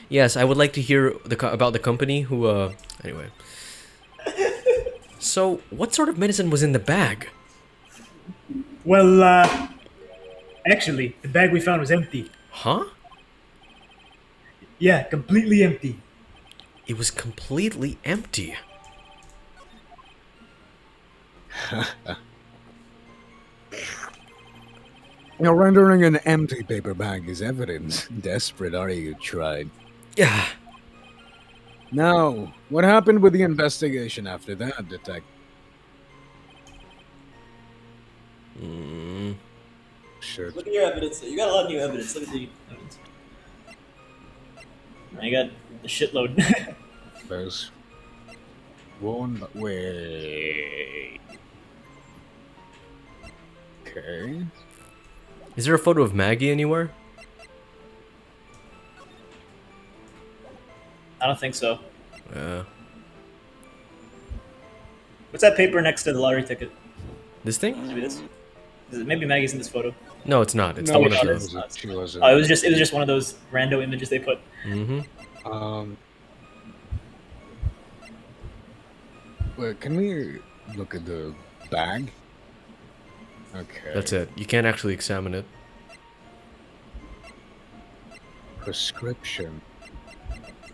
Yes, I would like to hear about the company who, anyway. So, what sort of medicine was in the bag? Well, actually, the bag we found was empty. Huh? Yeah, completely empty. It was completely empty. Now, rendering an empty paper bag is evidence. Desperate, are you, Tried? Yeah. Now, what happened with the investigation after that, Detective? Sure. Look at your evidence. You got a lot of new evidence. Look at the evidence. I got a shitload. There's one way. Okay. Is there a photo of Maggie anywhere? I don't think so. Yeah. What's that paper next to the lottery ticket? This thing? Maybe this. Maybe Maggie's in this photo. No, it's not. It's No, not one of she those. wasn't. She wasn't. Oh, it was just one of those rando images they put. Mm-hmm. Wait, can we look at the bag? Okay. That's it. You can't actually examine it. Prescription.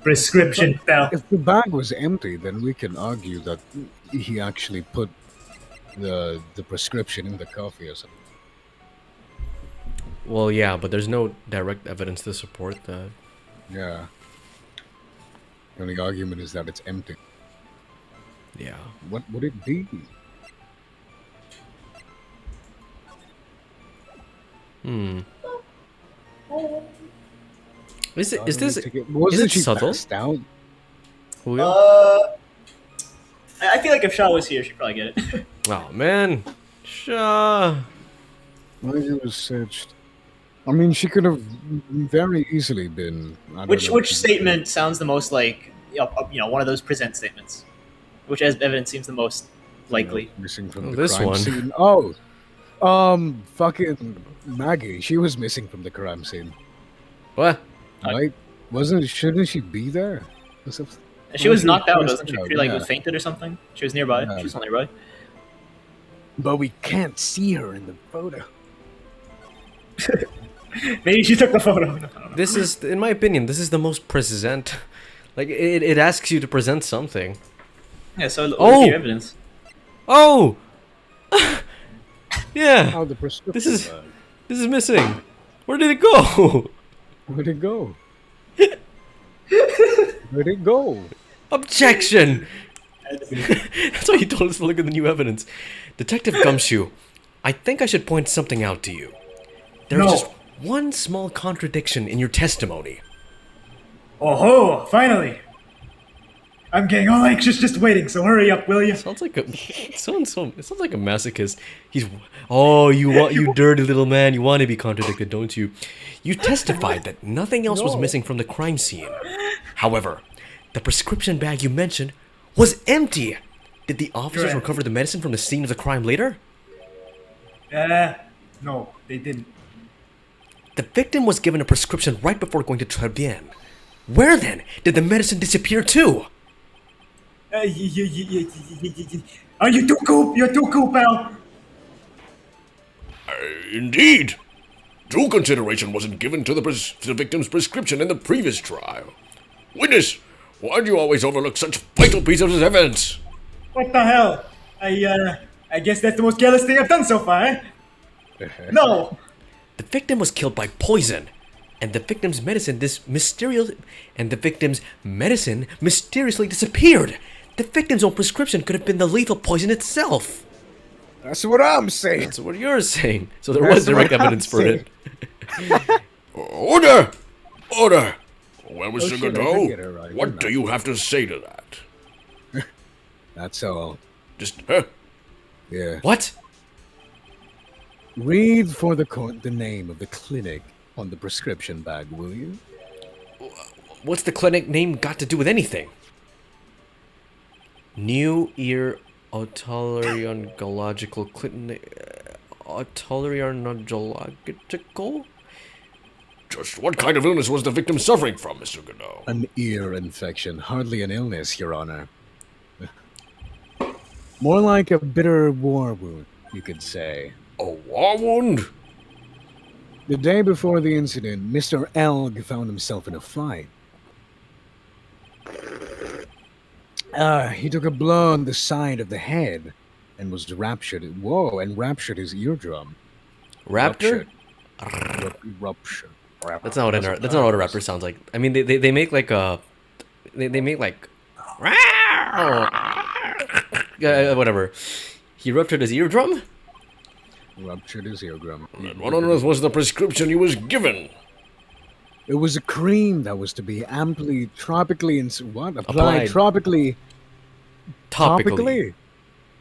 Prescription, pal. If the bag was empty, then we can argue that he actually put the prescription in the coffee or something. Well, yeah, but there's no direct evidence to support that. Yeah. The only argument is that it's empty. Yeah. What would it be? Hmm. Is it? Is this? Wasn't it she subtle? passed out? Julio? I feel like if Shaw was here, she'd probably get it. Oh man, Shaw. Maggie was searched. I mean, she could have very easily been. I don't know. Which statement sounds the most like one of those present statements? Which as evidence seems the most likely? Missing from the this crime one. scene. Oh, fucking Maggie. She was missing from the crime scene, What? right? Shouldn't she be there? She was knocked out, wasn't she? out, She like yeah. was fainted or something. She was nearby. Yeah. She was nearby. But we can't see her in the photo. Maybe she took the photo. No, I don't know. This is, in my opinion, this is the most present. Like it asks you to present something. Yeah. So look Oh! at your evidence. Oh. Yeah. Oh, the prescription. This is- bag. This is missing. Where did it go? Where'd it go? Where'd it go? Objection. That's why he told us to look at the new evidence. Detective Gumshoe, I think I should point something out to you. There's No. just one small contradiction in your testimony. Oh ho! Finally. I'm getting all anxious just waiting. So hurry up, will you? Sounds like it sounds like a masochist. You dirty little man, you want to be contradicted, don't you? You testified that nothing else was missing from the crime scene. However, the prescription bag you mentioned was empty. Did the officers Correct. recover the medicine from the scene of the crime later? No, they didn't. The victim was given a prescription right before going to Tribulations. Where then did the medicine disappear to? Are you too cool? You're too cool, pal. Indeed. Due consideration wasn't given to the victim's prescription in the previous trial. Witness, why do you always overlook such vital pieces of evidence? What the hell? I guess that's the most careless thing I've done so far. Eh? No. The victim was killed by poison, and the victim's medicine mysteriously disappeared. The victim's own prescription could have been the lethal poison itself. That's what I'm saying. That's what you're saying. So there was direct evidence for it. Order! Order! Well, Mr. shit, I did Godot, get it right, what didn't do I? you have to say to that? That's all. Just, Yeah. What? Read for the name of the clinic on the prescription bag, will you? What's the clinic name got to do with anything? New Ear Otolaryngological Clinic. Otolaryngological? Just what kind of illness was the victim suffering from, Mr. Godot? An ear infection, hardly an illness, Your Honor. More like a bitter war wound, you could say. A war wound? The day before the incident, Mr. Elg found himself in a fight. He took a blow on the side of the head and was raptured. Whoa, and raptured his eardrum. Raptor? Rupture. That's not what a rapper sounds like. I mean, they make like a, they make like, whatever. He ruptured his eardrum. Ruptured his eardrum. And what on earth was the prescription he was given? It was a cream that was to be amply tropically applied tropically. Topically.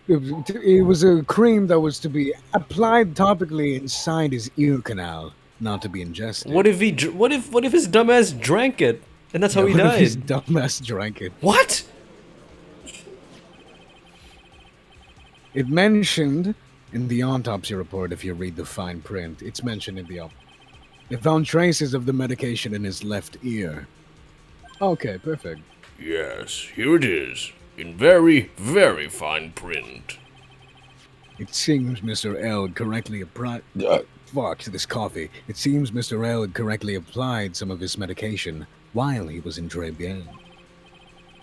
It was a cream that was to be applied topically inside his ear canal, not to be ingested. What if what if his dumbass drank it, and that's how he What if his died? dumbass drank it? What? It mentioned in the autopsy report, if you read the fine print, it's mentioned in the autopsy. They found traces of the medication in his left ear. Okay, perfect. Yes, here it is. In very, very fine print. It seems Mr. L correctly applied. Fuck this coffee. It seems Mr. L correctly applied some of his medication while he was in Tribulations.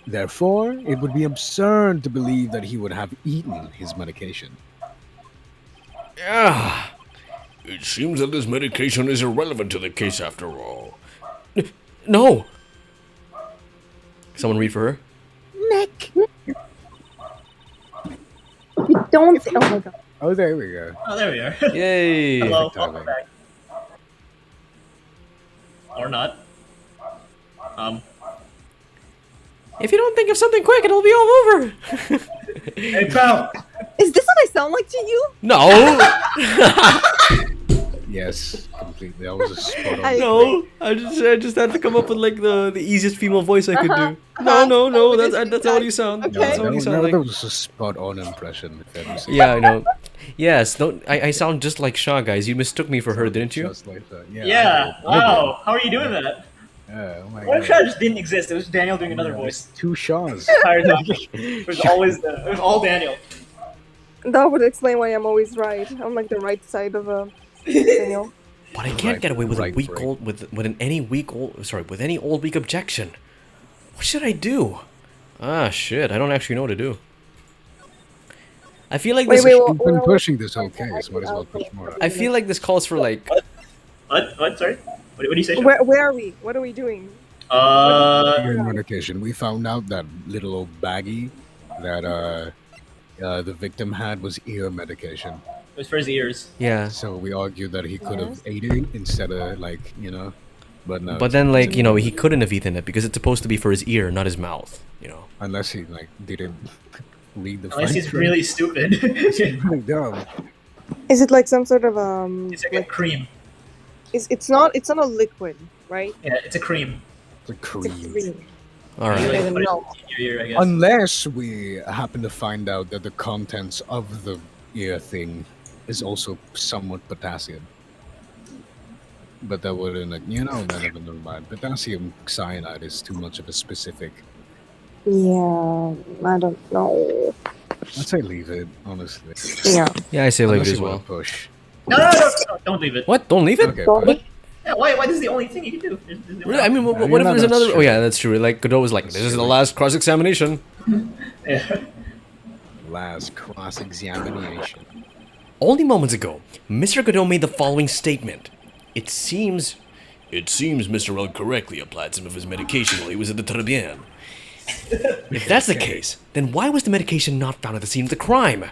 Therefore, it would be absurd to believe that he would have eaten his medication. Ah, it seems that this medication is irrelevant to the case after all. No. Someone read for her. Nick. You don't say. Oh my god. Oh, there we go. Oh, there we are. Yay. Hello, Perfect welcome timing. back. Or not. If you don't think of something quick, it'll be all over. Hey, pal. Is this what I sound like to you? No. Yes, completely. That was a spot on. No. I just had to come up with like the easiest female voice I could do. No. Oh, That's how you sound. Okay. That's how you sound That like. was a spot on impression. If ever seen Yeah, I know. Yes. Don't. I sound just like Shaw, guys. You mistook me for her, didn't you? Just like that. Yeah. Yeah, I did. wow. How are you doing that? Yeah, oh my What if God. Shaw just didn't exist? It was Daniel doing another Yeah, voice. there's 2 Shaws. It was always it was all Daniel. That would explain why I'm always right. I'm like the right side of Daniel. But I can't get away with Right a weak brain. old with any weak objection. What should I do? Ah, shit. I don't actually know what to do. I feel like this. You've been pushing this whole case. Might as well push more. I feel like this calls for like. What? Sorry? What do you say, Shaw? Where are we? What are we doing? Ear medication. We found out that little old baggie that the victim had was ear medication. It was for his ears. Yeah. So we argued that he could have ate it instead of but no. But then, like, he couldn't have eaten it because it's supposed to be for his ear, not his mouth. Unless he didn't read the. Unless fine he's print. really stupid. He's really dumb. Is it like some sort of It's like a cream. It's not a liquid, right? Yeah, it's a cream. The It's a cream. cream. All You right. like Okay, put it no. in your ear, I guess. Unless we happen to find out that the contents of the ear thing is also somewhat potassium. But that wouldn't, never mind. Potassium cyanide is too much of a specific. Yeah, I don't know. I'd say leave it, honestly. Yeah. Yeah, I say leave Unless it as you well. want to push. No, don't leave it. What? Don't leave it? Okay, Don't push. Yeah, why this is the only thing you can do? There's no Really? I mean, what you're if not there's that another? Oh strict. yeah, that's true. Like Godot was like, That's "This is the true. last cross-examination." Yeah. Last cross-examination. Only moments ago, Mr. Godot made the following statement. It seems Mr. L correctly applied some of his medication while he was at the Tribulations. if that's the case, then why was the medication not found at the scene of the crime?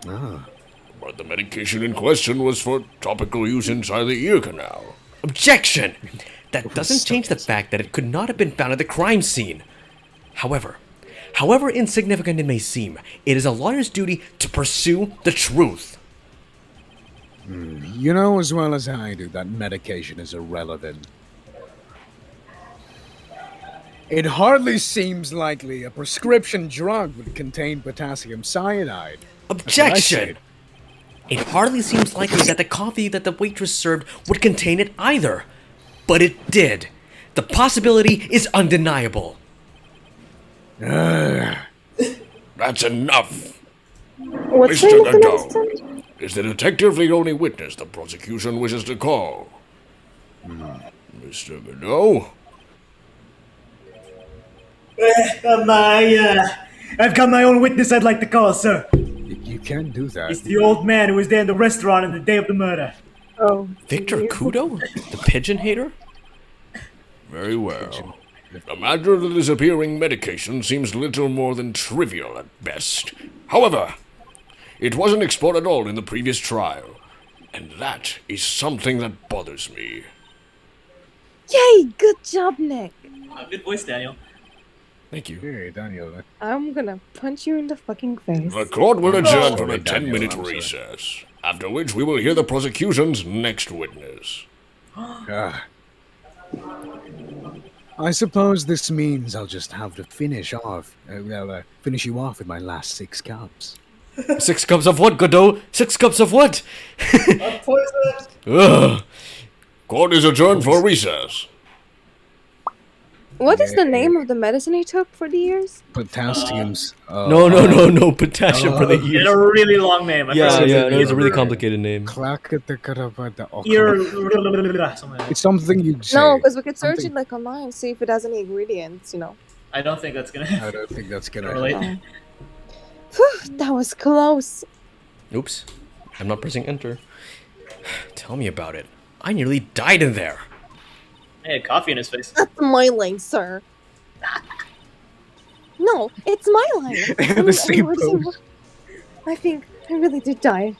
Ah. But the medication in question was for topical use inside the ear canal. Objection! That doesn't change the fact that it could not have been found at the crime scene. However insignificant it may seem, it is a lawyer's duty to pursue the truth. You know as well as I do that medication is irrelevant. It hardly seems likely a prescription drug would contain potassium cyanide. That's what I Objection! said. It hardly seems likely that the coffee that the waitress served would contain it either. But it did. The possibility is undeniable. That's enough. What's Mr. wrong with the Godot, medicine? is the detective the only witness the prosecution wishes to call? Mr. Godot? I've got my own witness I'd like to call, sir. You can't do that. It's the old man who was there in the restaurant on the day of the murder. Oh. Victor Kudo? The pigeon hater? Very well. The matter of the disappearing medication seems little more than trivial at best. However, it wasn't explored at all in the previous trial, and that is something that bothers me. Yay! Good job, Nick. Good voice, Daniel. Thank you. Hey, Daniel. I'm gonna punch you in the fucking face. The court will adjourn for a Sorry, Daniel, 10-minute I'm sorry. recess, after which we will hear the prosecution's next witness. Ah. I suppose this means I'll just have to finish off. Finish you off with my last 6 cups. 6 cups of what, Godot? 6 cups of what? Ugh. Court is adjourned for recess. What is the name of the medicine he took for the years? Potassiums. No. Potassium for the It's ears. a really long name. I Yeah, forgot. no, it's a really complicated name. It's something you'd say. No, because we could search Something- it like online, see if it has any ingredients, you know. I don't think that's gonna I don't think that's gonna relate. Phew, that was close. Oops. I'm not pressing enter. Tell me about it. I nearly died in there. He had coffee in his face. That's my lane, sir. No, it's my lane. The same pose. I think I really did die.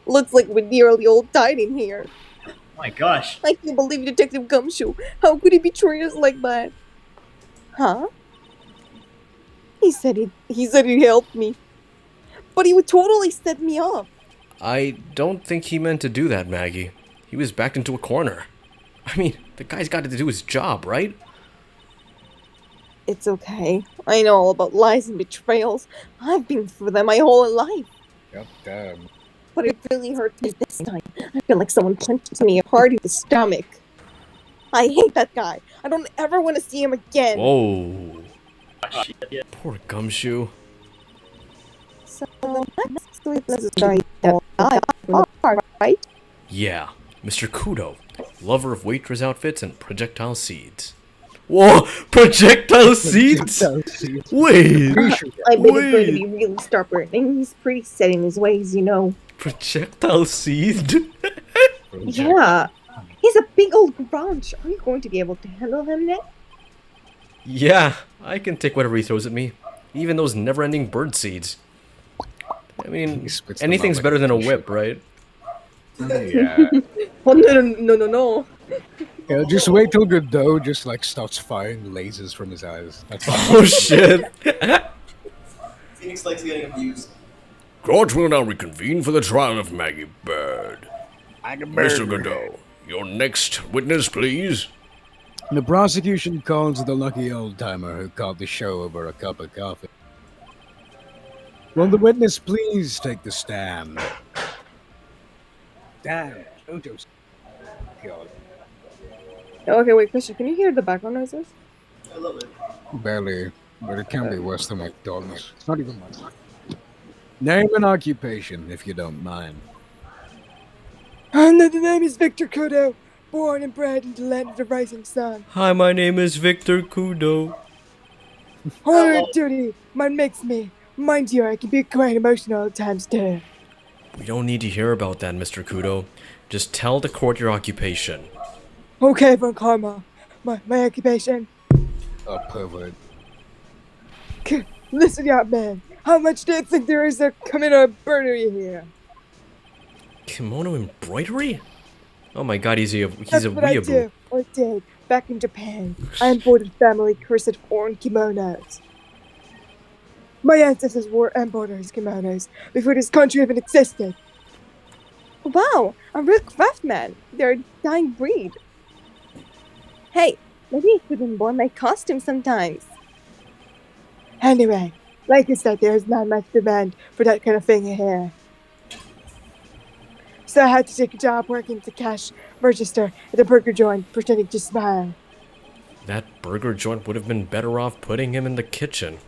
Looks like we nearly all died in here. My gosh. I can't believe Detective Gumshoe. How could he betray us like that? Huh? He said he'd help me. But he would totally set me up. I don't think he meant to do that, Maggie. He was backed into a corner. I mean, the guy's got to do his job, right? It's okay. I know all about lies and betrayals. I've been through them my whole life. God damn. But it really hurt me this time. I feel like someone punched me hard in the stomach. I hate that guy. I don't ever want to see him again. Whoa. Yeah. Poor Gumshoe. So next witness is going to die, right? Yeah, Mr. Kudo, lover of waitress outfits and projectile seeds. Whoa! Projectile seeds? Wait! I bet he's going to be really stubborn, and he's pretty set in his ways, you know. Projectile seed? Yeah. He's a big old grunge. Are you going to be able to handle him, Nick? Yeah, I can take whatever he throws at me. Even those never-ending bird seeds. I mean, He spits them anything's out better like than a a whip, right? Yeah. Oh, no. Yeah, just wait till Godot just like starts firing lasers from his eyes. That's Oh shit! Phoenix likes getting abused. Court will now reconvene for the trial of Maggie Bird. Mr. Godot, your next witness, please. The prosecution calls the lucky old-timer who caught the show over a cup of coffee. Will the witness please take the stand? Damn, Jojo's. God. Okay, wait, Christian, can you hear the background noises? I love it. Barely, but it can be worse than my dogs. It's not even much. Name and occupation, if you don't mind. And the name is Victor Kudo, born and bred in the land of the rising sun. Hi, my name is Victor Kudo. Honor and duty, mine makes me. Mind you, I can be quite emotional at times too. We don't need to hear about that, Mr. Kudo. Just tell the court your occupation. Okay, Von Karma, my occupation. A pervert. Listen up, man. How much do you think there is to commit a burglary here? Kimono embroidery? Oh my god, he's a That's what I weeaboo. do, or did, back in Japan. I imported family corset worn kimonos. My ancestors wore embroidered kimonos before this country even existed. Wow, a real craftsman. They're a dying breed. Hey, maybe I could import my costume sometimes. Anyway, like I said, there's not much demand for that kind of thing here. So I had to take a job working at the cash register at the burger joint, pretending to smile. That burger joint would have been better off putting him in the kitchen.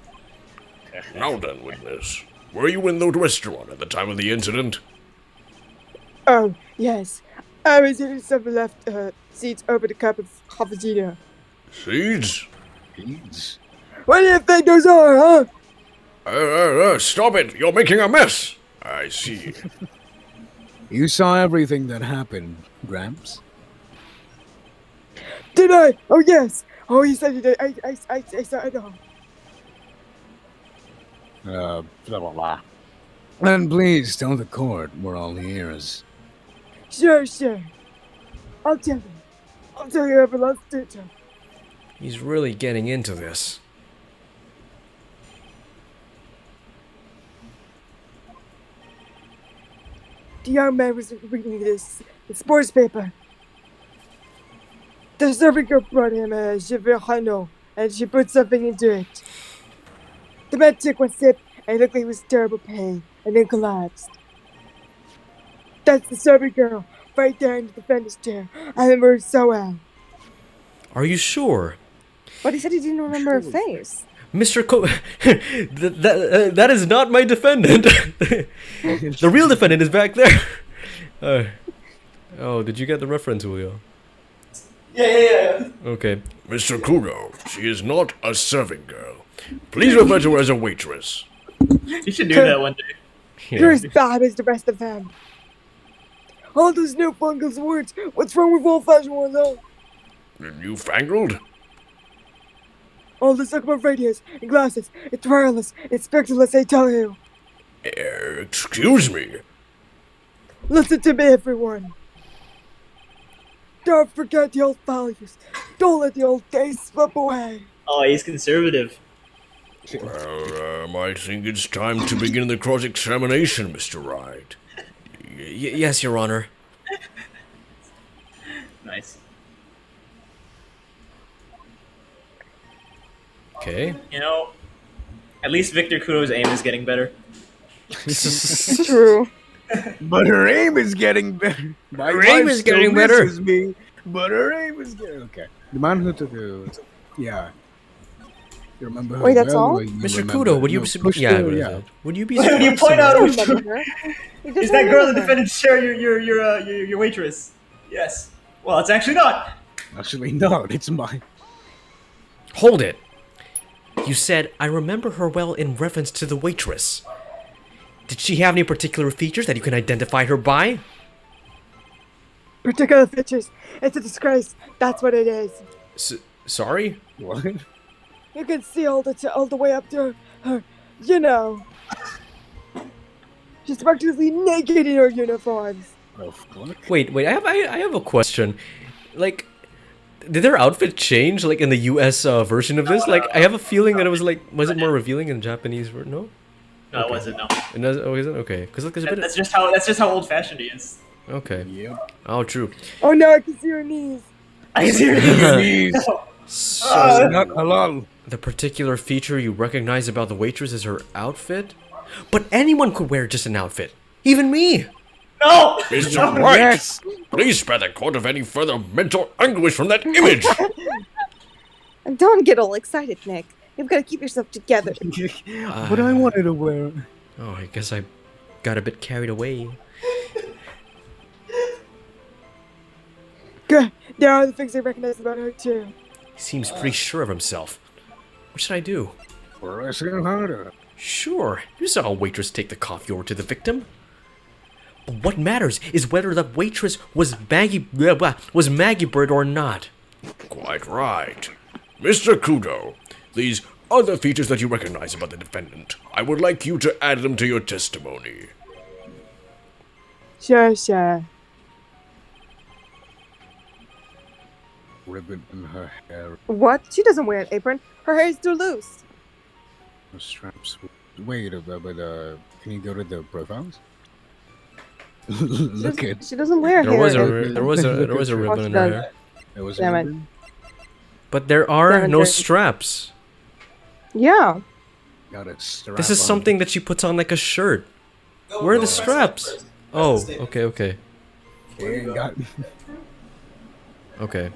Now then, witness. Were you in the restaurant at the time of the incident? Oh, yes. I was eating some left seeds over the cup of cappuccino. Seeds? Beads. What do you think those are, huh? Stop it! You're making a mess! I see. You saw everything that happened, Gramps. Did I? Oh, yes. Oh, you said you did. I saw it all. Blah, blah, blah. And please tell the court we're all ears. Sure. I'll tell you. I'll tell you every last detail. He's really getting into this. The young man was reading this the sports paper. The servant girl brought him a Giverano, and she put something into it. The man took one sip, and it looked like he was in terrible pain, and then collapsed. That's the servant girl, right there in the defendant's chair. I remember her so well. Are you sure? But he said he didn't remember her face. Mr. That is not my defendant. The real defendant is back there. Oh, did you get the reference, Julio? Yeah. Okay. Mr. Kudo, she is not a serving girl. Please refer to her as a waitress. You should do that one day. You're as bad as the rest of them. All those newfangled words. What's wrong with old-fashioned ones, though? Newfangled? All this talk about radios and glasses. It's wireless. It's spectraless, I tell you. Excuse me. Listen to me, everyone. Don't forget the old values. Don't let the old days slip away. Oh, he's conservative. Well, I think it's time to begin the cross-examination, Mr. Wright. Yes, Your Honor. Nice. Okay. You know, at least Victor Kudo's aim is getting better. True. But her aim is getting better. My Her aim wife is getting still better. misses me, but her aim is getting... Okay. The man who took a... Yeah. You remember her? Wait, that's well, all? or you Mr. remember- Kudo, would you... no, push yeah, the- what is yeah. it? Would you be... When you point I out don't which remember her. He is just that girl in the remember her. defendant's chair your waitress? Yes. Well, it's actually not. Actually, no, it's mine. Hold it. You said, I remember her well in reference to the waitress. Did she have any particular features that you can identify her by? Particular features. It's a disgrace. That's what it is. Sorry? What? You can see all the way up to her. You know. She's practically naked in her uniforms. Oh, fuck. Wait, I have a question. Like, did their outfit change, like, in the US version of this? Like, I have a feeling that it was, like, was it more revealing in Japanese? No? No, it wasn't. No, It does, oh, isn't? Okay. Because, look, there's a bit that's just how old-fashioned he is. Okay. Yep. Oh, true. Oh no, I can see her knees. I can see her knees. So, Not halal. the particular feature you recognize about the waitress is her outfit? But anyone could wear just an outfit. Even me! No. Mr. Wright, Yes. please spare the court of any further mental anguish from that image. And don't get all excited, Nick. You've got to keep yourself together. But I wanted to wear... Oh, I guess I got a bit carried away. Good. There are the things I recognize about her too. He seems pretty sure of himself. What should I do? Press it harder. Sure, you saw a waitress take the coffee over to the victim. But what matters is whether the waitress was Maggie Bird or not. Quite right. Mr. Kudo, these other features that you recognize about the defendant, I would like you to add them to your testimony. Sure. Ribbon in her hair. What? She doesn't wear an apron. Her hair is too loose. Her straps. Wait, but can you go to the profiles? Look at... She doesn't wear There hair. was a ribbon in her hair. There was Damn a it. ribbon? But there are Damn it, no Dirty. straps. Yeah. Got a strap This is on. something that she puts on like a shirt. Where are the straps? Oh, okay. He ain't got. Okay.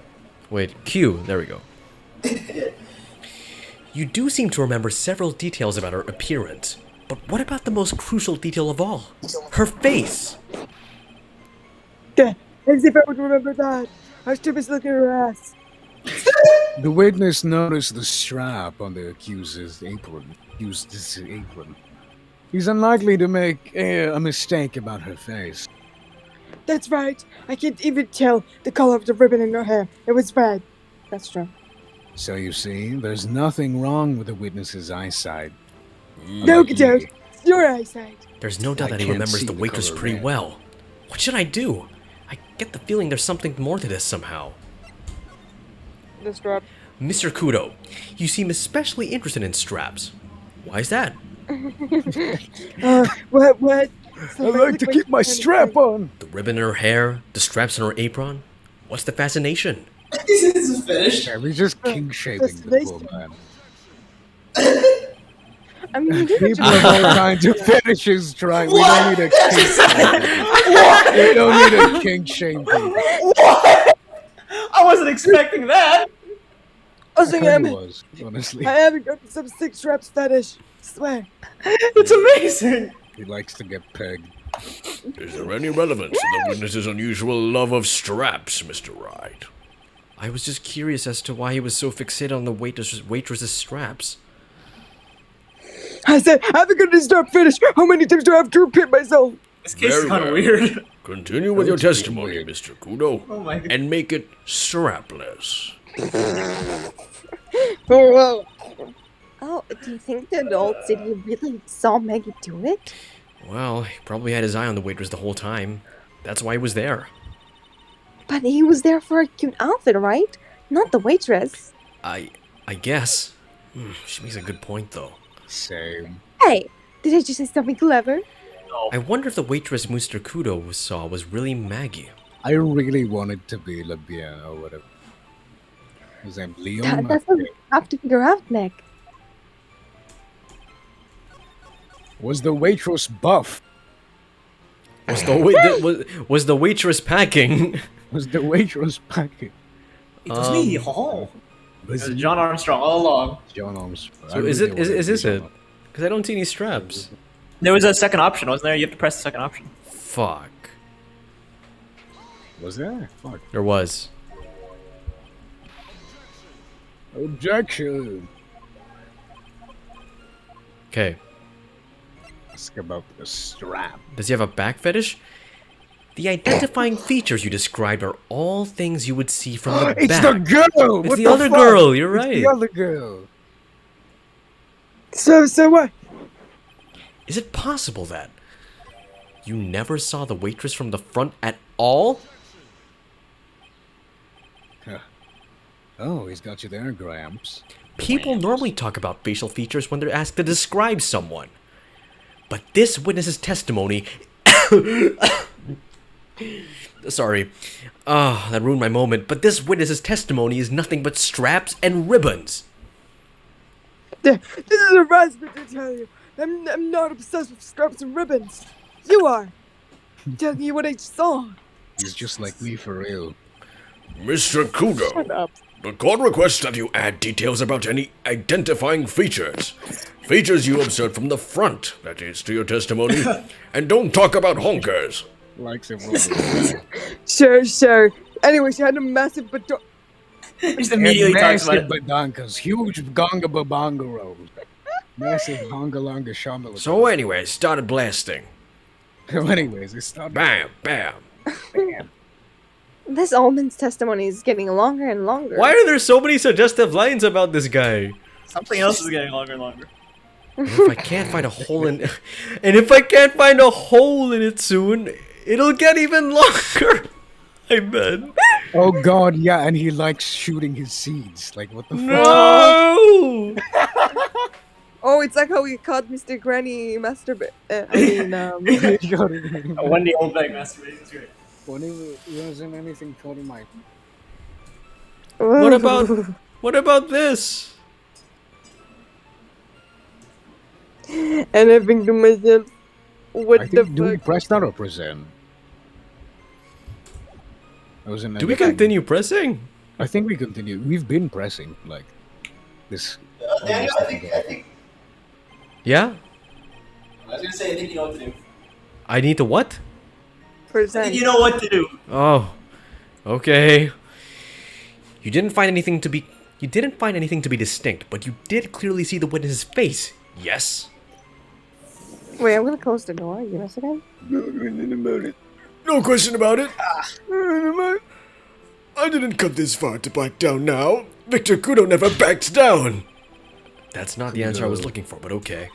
Wait, Q. There we go. You do seem to remember several details about her appearance. But what about the most crucial detail of all? Her face! As if I would remember that. I was too busy looking at her ass. The witness noticed the strap on the accused's apron. He's unlikely to make a mistake about her face. That's right. I can't even tell the color of the ribbon in her hair. It was red. That's true. So you see, there's nothing wrong with the witness's eyesight. No, Kudo. It's your eyesight. There's no doubt I that he can't remembers see the the waitress color pretty red. well. What should I do? I get the feeling there's something more to this somehow. The strap. Mr. Kudo, you seem especially interested in straps. Why is that? What? I like to keep my strap on. The ribbon in her hair, the straps in her apron? What's the fascination? This is finished. Yeah, we're just king shaping the poor man. I mean, you People have all kinds of fetishes trying. We don't need a king shame. We don't need a king shame people. What? I wasn't expecting that. Also, I kinda was, honestly. I haven't got some six straps fetish. Swear. It's amazing. He likes to get pegged. Is there any relevance to the witness's unusual love of straps, Mr. Wright? I was just curious as to why he was so fixated on the waitress's straps. I said, I haven't got this strap fetish. How many times do I have to repeat myself? This case is Very kind of well. weird. Continue with your That's pretty testimony, weird. Mr. Kudo, Oh my god. and make it strapless. Oh, Oh, do you think the adult city really saw Maggie do it? Well, he probably had his eye on the waitress the whole time. That's why he was there. But he was there for a cute outfit, right? Not the waitress. I guess. She makes a good point, though. Same. Hey, did I just say something clever? I wonder if the waitress Mr. Kudo saw was really Maggie. I really wanted to be Le Bien or whatever. His name Leon. That's what we have to figure out, Nick. Was the waitress buff? Was the waitress packing? Was the waitress packing? It was me. Oh. It Was was John Armstrong all along. John Armstrong? So is this it? Because I don't see any straps. There was a second option, wasn't there? You have to press the second option. Fuck. Was there? Fuck. There was. Objection. Okay. Ask about the strap. Does he have a back fetish? The identifying features you described are all things you would see from the It's back. the girl! It's What the other fuck? girl, you're It's right. the other girl. so what? Is it possible that you never saw the waitress from the front at all? Oh, he's got you there, Gramps. People normally talk about facial features when they're asked to describe someone. But this witness's testimony... Sorry. That ruined my moment. But this witness's testimony is nothing but straps and ribbons. This is harassment, I tell you. I'm not obsessed with straps and ribbons. You are. I'm telling you what I saw. He's just like me for real. Mr. Kudo, Shut up. the court requests that you add details about any identifying features. Features you observed from the front, that is, to your testimony. And don't talk about honkers. Likes him. Sure. Anyway, she had a massive Just immediately talks about Massive it. badankas, huge gonga babonga rolls. Massive honga longa shambhala. So anyways, started blasting. Anyways, it's not Bam, bam. This almond's testimony is getting longer and longer. Why are there so many suggestive lines about this guy? Something else is getting longer and longer. And if I can't find a hole in... And if I can't find a hole in it soon, it'll get even longer. I bet. Oh god, yeah, and he likes shooting his seeds. Like, what the fuck? No! Oh, it's like how we caught Mr. Granny masturbate. Wendy Oldbeck masturbating. That's great. Wasn't anything called in my... What about this? And I think to myself, what I the think, do we fuck? press that or present? I was in. Do we continue pressing? I think we continue. We've been pressing like this. Daniel, I think. Yeah? I was gonna say, I think you know what to do. I need to what? I Present. think you know what to do. Oh. Okay. You didn't find anything to be distinct, but you did clearly see the witness's face. Yes? Wait, I'm gonna close the door. Give us a second. No question about it. I didn't come this far to back down now. Victor Kudo never backs down. That's not the answer I was looking for, but okay.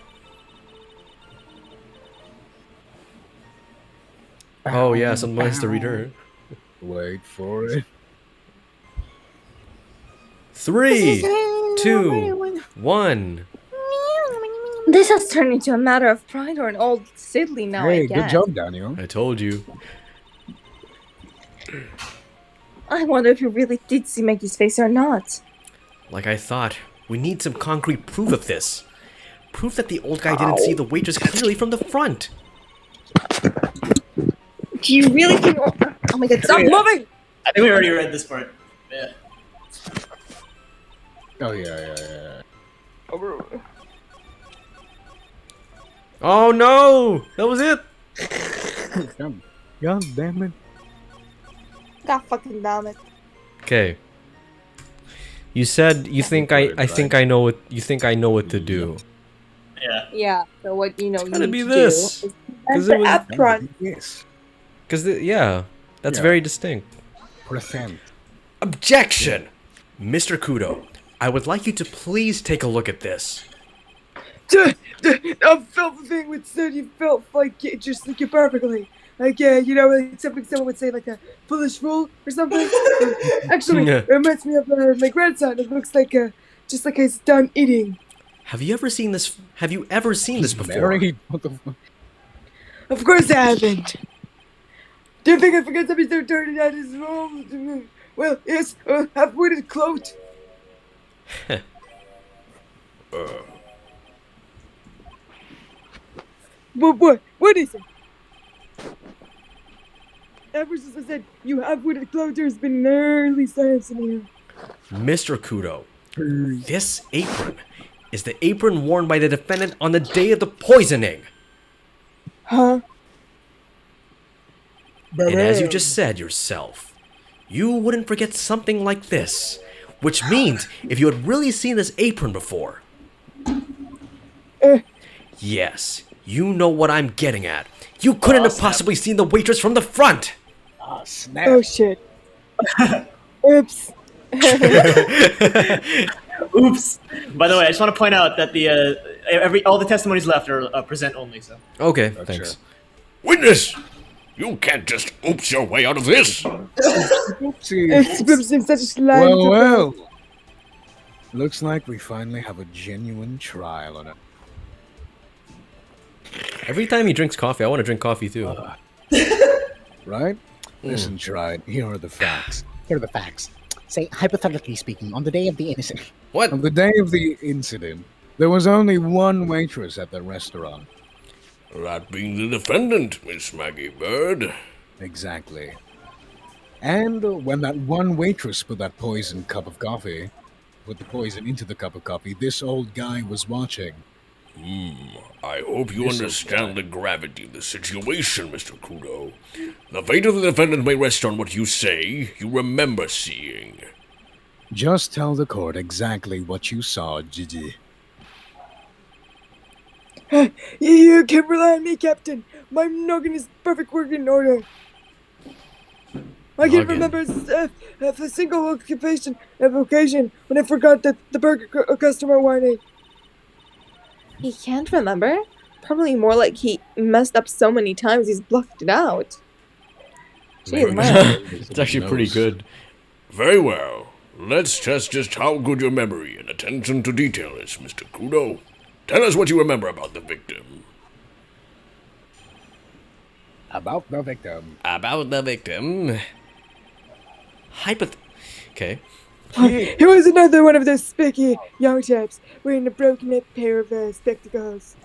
Oh yeah, someone has to read her. Wait for it. 3, 2, 1. This has turned into a matter of pride or an old Sidley now, I Hey, guess. good job, Daniel. I told you. I wonder if you really did see Maggie's face or not. Like I thought, we need some concrete proof of this. Proof that the old guy didn't see the waitress clearly from the front. Do you really think... Oh my god, stop moving! I think we already read this part. Yeah. Oh yeah. Oh no! That was it! God damn it. God fucking damn it. Okay. You said you think I think I know what to do. Yeah. Yeah, so what you know you Gotta need be to this. do is 'Cause the it was- up front. Yes. Cause yeah, that's Yeah. very distinct. Present. Objection! Mr. Kudo, I would like you to please take a look at this. I felt the thing which said you felt like it just like it perfectly. Like you know, like something someone would say like a foolish fool or something. Actually, Yeah. it reminds me of my grandson. It looks like just like he's done eating. Have you ever seen this? Have you ever seen this before? Married? What the fuck? Of course I haven't. Do you think I forgot something so dirty that is wrong? Well, yes, half-witted clout. What is it? Ever since I said you half-witted clout, there's been early silence in here. Mr. Kudo, this apron is the apron worn by the defendant on the day of the poisoning. Huh? And as you just said yourself, you wouldn't forget something like this. Which means, if you had really seen this apron before... Yes, you know what I'm getting at. You couldn't have possibly seen the waitress from the front! Ah, snap. Oh shit. Oops. Oops. By the way, I just want to point out that all the testimonies left are present only. So. Okay, Oh, thanks. sure. Witness! You can't just oops your way out of this! It's been such a slime. Well. Looks like we finally have a genuine trial on it. Every time he drinks coffee, I want to drink coffee too. Right? Listen, Tried, here are the facts. Here are the facts. Say, hypothetically speaking, on the day of the incident. What? On the day of the incident, there was only one waitress at the restaurant. That being the defendant, Miss Maggie Bird. Exactly. And when that one waitress put that poison cup of coffee, put the poison into the cup of coffee, this old guy was watching. I hope you This understand the gravity of the situation, Mr. Kudo. The fate of the defendant may rest on what you say you remember seeing. Just tell the court exactly what you saw, Gigi. You can rely on me, Captain. My noggin is perfect working order. I can Noggin. remember a single occasion when I forgot that the burger customer wanted. He can't remember? Probably more like he messed up so many times he's blocked it out. Jeez, man. It's actually pretty good. Very well. Let's test just how good your memory and attention to detail is, Mr. Kudo. Tell us what you remember about the victim. About the victim. About the victim. Okay. He was another one of those spiky young chaps wearing a broken pair of spectacles.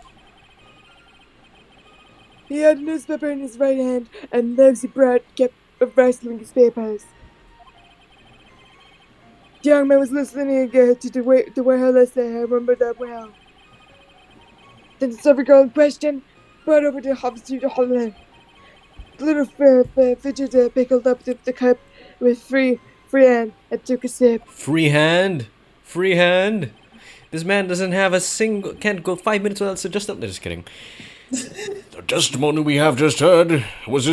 He had a newspaper in his right hand and nosy brat kept rustling his papers. The young man was listening to the wireless. I remember that well. Then the server girl in question brought over the hops to the holiday. The little fidget pickled up the cup with free hand and took a sip. Free hand? Free hand? This man doesn't have a single... Can't go 5 minutes without suggesting... No, just kidding. The testimony we have just heard was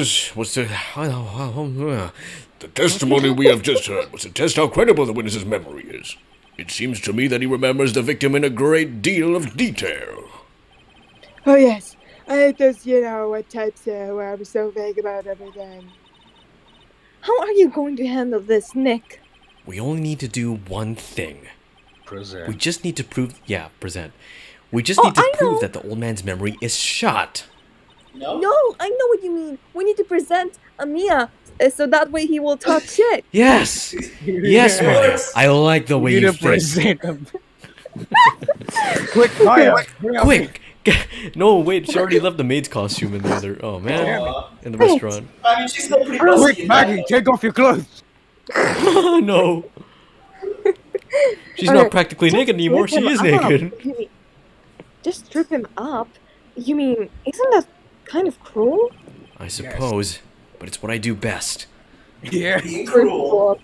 the testimony we have just heard was to test how credible the witness's memory is. It seems to me that he remembers the victim in a great deal of detail. Oh yes, I hate those, types where I'm so vague about everything. How are you going to handle this, Nick? We only need to do one thing. Present. We just need to prove... Yeah, present. We just need to I prove know. that the old man's memory is shot. No? No, I know what you mean. We need to present Amiya so that way he will talk shit. Yes! Yes, Maya. I like the way You you need to think. present him. Quick, Maya! Quick! No, wait, she already left the maid's costume in the other... Oh, man. In the restaurant. I mean, she's still pretty close. Quick, Maggie, take off your clothes! No. She's not practically naked anymore. She is naked. Just strip him up? You mean, isn't that kind of cruel? I suppose, but it's what I do best. Yeah. Being cruel.